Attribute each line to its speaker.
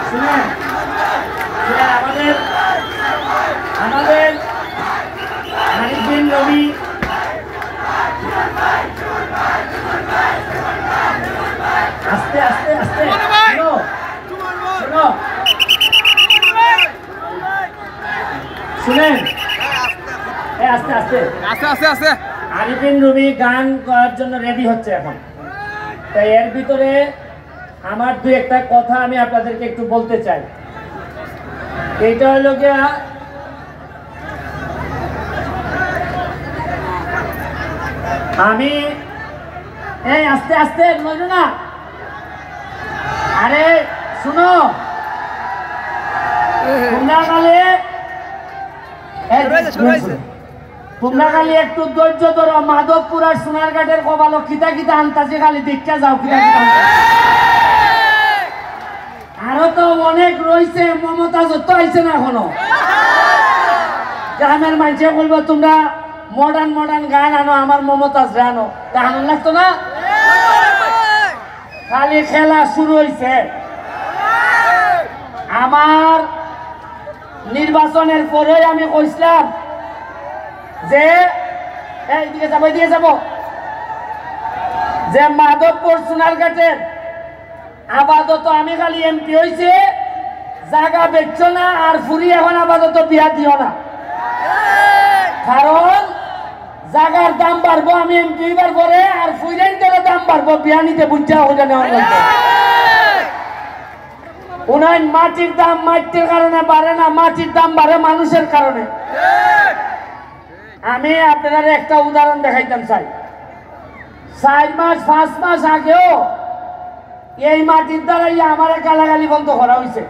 Speaker 1: শুনেন আমাদের আমাদের আরিফ বিন রবি আস্তে আস্তে আস্তে শুনেন আস্তে আস্তে
Speaker 2: আস্তে আস্তে আস্তে
Speaker 1: আরিফ বিন রবি গান করার জন্য রেডি হচ্ছে এখন। তাই এর ভিতরে আমার দুই একটা কথা আমি আপনাদেরকে একটু বলতে চাই। এইটা হলো গিয়া আমি এই আস্তে আস্তে বলছো না, আরে শুনো তোমরা খালি একটু ধৈর্য ধরো। মাধবপুর আর সোনারঘাটের কবালো কিতা কিতা আনতাছে খালি দেখতে যাও। আরো তো অনেক রয়েছে, মমতাজ তো আইছে না এখনো। গ্রামের মানুষে বলবো তোমরা মডার্ন মডার্ন গান আনো, আমার মমতাজ আনো, গান লাগতো না। খালি খেলা শুরু হয়েছে। আমার নির্বাচনের পরে আমি কইছিলাম যে এইদিকে যাবো এদিকে যাবো, যে মাধবপুর সোনারঘাটের আপাতত আমি খালি এমপি হয়েছে, জায়গা বেচছো না আর ফুরি এখন আপাতত বিয়া দিও না, কারণ জায়গার দাম বাড়বো আমি এমপি হইবার পরে, আর ফুইরেন্টের দাম বাড়বো বিয়া নিতে বুঝা ওটা নেওয়ার মধ্যে। উনার মাটির দাম মাটির কারণে বাড়ে না, মাটির দাম বাড়ে মানুষের কারণে। আমি আপনার একটা উদাহরণ দেখাইতাম চাই। 4 মাস 5 মাস আগেও এই মাটির দ্বারাই আমার গালাগালি বন্ধ করা হয়েছে।